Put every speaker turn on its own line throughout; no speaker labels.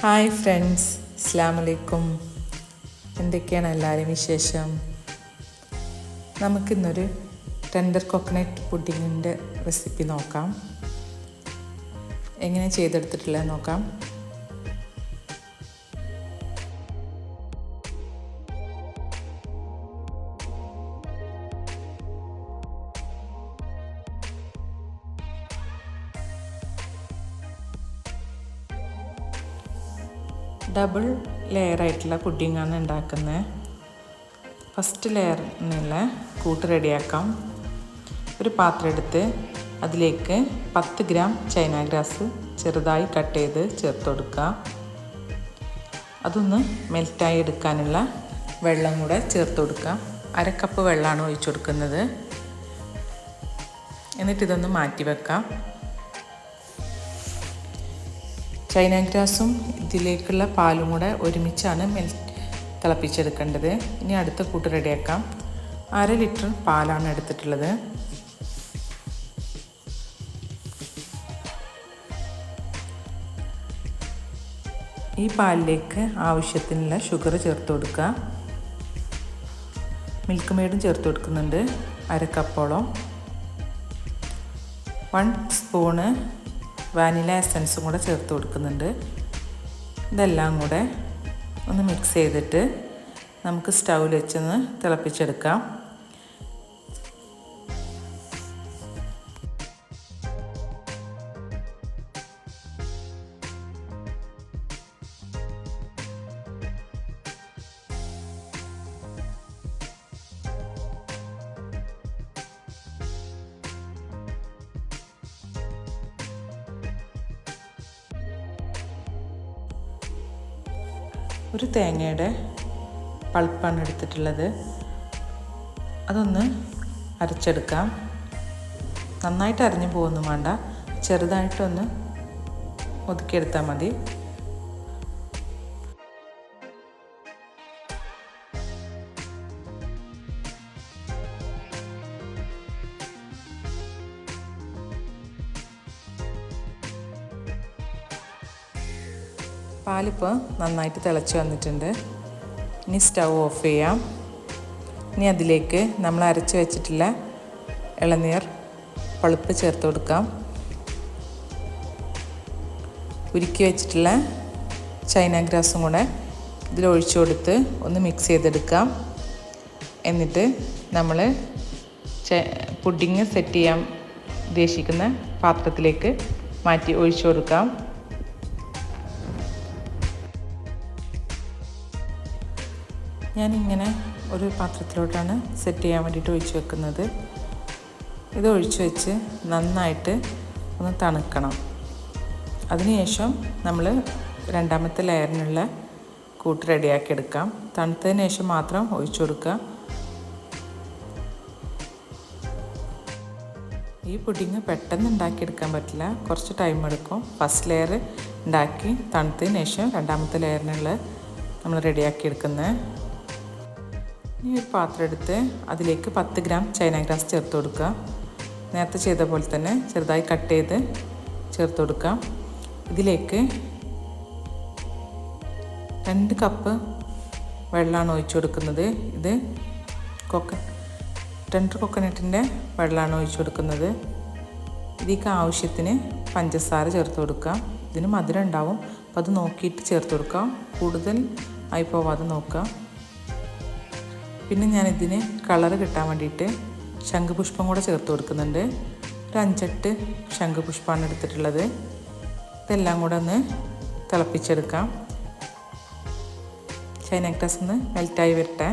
Hi friends, അസ്സലാമു അലൈക്കും. എന്തൊക്കെയാണ് എല്ലാവരും വിശേഷം? നമുക്കിന്നൊരു ടെൻഡർ കോക്കനട്ട് പുഡിങ്ങിൻ്റെ റെസിപ്പി നോക്കാം. എങ്ങനെ ചെയ്തെടുത്തിട്ടുള്ളത് നോക്കാം. ഡബിൾ ലെയറായിട്ടുള്ള പുഡിങ്ങാണ് ഉണ്ടാക്കുന്നത്. ഫസ്റ്റ് ലെയറിനുള്ള കൂട്ട് റെഡിയാക്കാം. ഒരു പാത്രം എടുത്ത് അതിലേക്ക് 10 ഗ്രാം ചൈന ഗ്രാസ് ചെറുതായി കട്ട് ചെയ്ത് ചേർത്ത് കൊടുക്കുക. അതൊന്ന് മെൽറ്റായി എടുക്കാനുള്ള വെള്ളം കൂടെ ചേർത്ത് കൊടുക്കുക. 1/2 കപ്പ് വെള്ളമാണ് ഒഴിച്ചു കൊടുക്കുന്നത്. എന്നിട്ടിതൊന്ന് മാറ്റി വെക്കാം. ചൈന ഗ്രാസും ഇതിലേക്കുള്ള പാലും കൂടെ ഒരുമിച്ചാണ് തിളപ്പിച്ചെടുക്കേണ്ടത്. ഇനി അടുത്ത കൂട്ട് റെഡിയാക്കാം. 1/2 ലിറ്റർ പാലാണ് എടുത്തിട്ടുള്ളത്. ഈ പാലിലേക്ക് ആവശ്യത്തിനുള്ള ഷുഗർ ചേർത്ത് കൊടുക്കുക. മിൽക്ക് മെയ്ഡും ചേർത്ത് കൊടുക്കുന്നുണ്ട്, 1/2 കപ്പോളം. 1 സ്പൂണ് വാനില എസൻസും കൂടെ ചേർത്ത് കൊടുക്കുന്നുണ്ട്. ഇതെല്ലാം കൂടെ ഒന്ന് മിക്സ് ചെയ്തിട്ട് നമുക്ക് സ്റ്റൗവിൽ വെച്ചൊന്ന് തിളപ്പിച്ചെടുക്കാം. ഒരു തേങ്ങയുടെ പൾപ്പാണ് എടുത്തിട്ടുള്ളത്. അതൊന്ന് അരച്ചെടുക്കാം. നന്നായിട്ട് അരഞ്ഞു പോകുന്നു വേണ്ട, ചെറുതായിട്ടൊന്ന് ഒതുക്കിയെടുത്താൽ മതി. പാലിപ്പോൾ നന്നായിട്ട് തിളച്ച് വന്നിട്ടുണ്ട്. ഇനി സ്റ്റൗ ഓഫ് ചെയ്യാം. ഇനി അതിലേക്ക് നമ്മൾ അരച്ച് വെച്ചിട്ടുള്ള ഇളനീർ പൾപ്പ് ചേർത്ത് കൊടുക്കാം. ഉരുക്കി വെച്ചിട്ടുള്ള ചൈന ഗ്രാസും കൂടെ ഇതിലൊഴിച്ചു കൊടുത്ത് ഒന്ന് മിക്സ് ചെയ്തെടുക്കാം. എന്നിട്ട് നമ്മൾ പുഡിങ് സെറ്റ് ചെയ്യാൻ ഉദ്ദേശിക്കുന്ന പാത്രത്തിലേക്ക് മാറ്റി ഒഴിച്ചു കൊടുക്കാം. ഞാനിങ്ങനെ ഒരു പാത്രത്തിലോട്ടാണ് സെറ്റ് ചെയ്യാൻ വേണ്ടിയിട്ട് ഒഴിച്ച് വെക്കുന്നത്. ഇത് ഒഴിച്ച് വെച്ച് നന്നായിട്ട് ഒന്ന് തണുക്കണം. അതിനുശേഷം നമ്മൾ രണ്ടാമത്തെ ലെയറിനുള്ള കൂട്ട് റെഡിയാക്കി എടുക്കാം. തണുത്തതിന് ശേഷം മാത്രം ഒഴിച്ചു കൊടുക്കുക. ഈ പുഡിങ് പെട്ടെന്ന് ഉണ്ടാക്കിയെടുക്കാൻ പറ്റില്ല, കുറച്ച് ടൈം എടുക്കും. ഫസ്റ്റ് ലെയർ ഉണ്ടാക്കി തണുത്തതിന് ശേഷം രണ്ടാമത്തെ ലെയറിനുള്ള നമ്മൾ റെഡിയാക്കി എടുക്കുന്നത്. ഇനി ഒരു പാത്രം എടുത്ത് അതിലേക്ക് 10 ഗ്രാം ചൈന ഗ്രാസ് ചേർത്ത് കൊടുക്കുക. നേരത്തെ ചെയ്ത പോലെ തന്നെ ചെറുതായി കട്ട് ചെയ്ത് ചേർത്ത് കൊടുക്കുക. ഇതിലേക്ക് 2 കപ്പ് വെള്ളമാണ് ഒഴിച്ചു കൊടുക്കുന്നത്. ഇത് ടെൻഡർ കോക്കനട്ടിൻ്റെ വെള്ളമാണ് ഒഴിച്ചു കൊടുക്കുന്നത്. ഇതിലേക്ക് ആവശ്യത്തിന് പഞ്ചസാര ചേർത്ത് കൊടുക്കുക. ഇതിന് മധുരം ഉണ്ടാവും, അപ്പോൾ അത് നോക്കിയിട്ട് ചേർത്ത് കൊടുക്കുക. കൂടുതൽ ആയി പോവാതെ നോക്കുക. പിന്നെ ഞാനിതിന് കളറ് കിട്ടാൻ വേണ്ടിയിട്ട് ശംഖുപുഷ്പം കൂടെ ചേർത്ത് കൊടുക്കുന്നുണ്ട്. ഒരു 5-8 ശംഖുപുഷ്പമാണ് എടുത്തിട്ടുള്ളത്. ഇതെല്ലാം കൂടെ ഒന്ന് തിളപ്പിച്ചെടുക്കാം. ചൈന ഗ്രാസ് ഒന്ന് മെൽറ്റായി വരട്ടെ.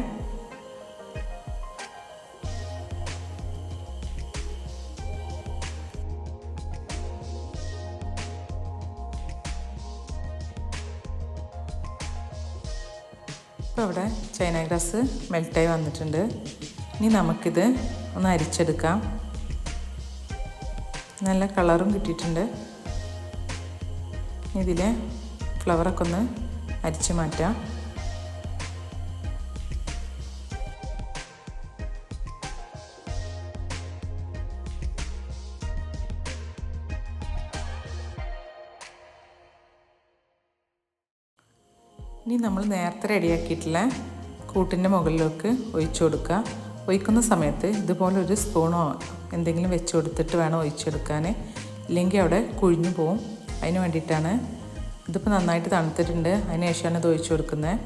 ഇപ്പോൾ ഇവിടെ ചൈന ഗ്രാസ് മെൽറ്റായി വന്നിട്ടുണ്ട്. ഇനി നമുക്കിത് ഒന്ന് അരിച്ചെടുക്കാം. നല്ല കളറും കിട്ടിയിട്ടുണ്ട്. ഇതിലെ ഫ്ലവറൊക്കെ ഒന്ന് അരിച്ച് മാറ്റാം. ഇനി നമ്മൾ നേരത്തെ റെഡിയാക്കിയിട്ടുള്ള കൂട്ടിൻ്റെ മുകളിലേക്ക് ഒഴിച്ചു കൊടുക്കുക. ഒഴിക്കുന്ന സമയത്ത് ഇതുപോലെ ഒരു സ്പൂണോ എന്തെങ്കിലും വെച്ച് കൊടുത്തിട്ട് വേണം ഒഴിച്ചെടുക്കാൻ, ഇല്ലെങ്കിൽ അവിടെ കുഴിഞ്ഞു പോവും. അതിന് വേണ്ടിയിട്ടാണ്. ഇതിപ്പോൾ നന്നായിട്ട് തണുത്തിട്ടുണ്ട്, അതിന് ശേഷമാണ് ഇത് ഒഴിച്ചു കൊടുക്കുന്നത്.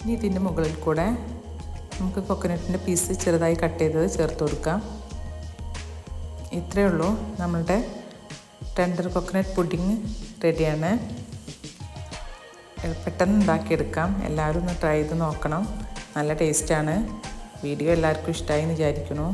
ഇനി ഇതിൻ്റെ മുകളിൽ കൂടെ നമുക്ക് കോക്കനട്ടിൻ്റെ പീസ് ചെറുതായി കട്ട് ചെയ്തത് ചേർത്ത് കൊടുക്കാം. ഇത്രയേ ഉള്ളൂ, നമ്മളുടെ ടെൻഡർ കോക്കനട്ട് പുഡിങ് റെഡിയാണ്. പെട്ടെന്ന് ഉണ്ടാക്കിയെടുക്കാം. എല്ലാവരും ഒന്ന് ട്രൈ ചെയ്ത് നോക്കണം. നല്ല ടേസ്റ്റാണ്. വീഡിയോ എല്ലാവർക്കും ഇഷ്ടമായി എന്ന് വിചാരിക്കുന്നു.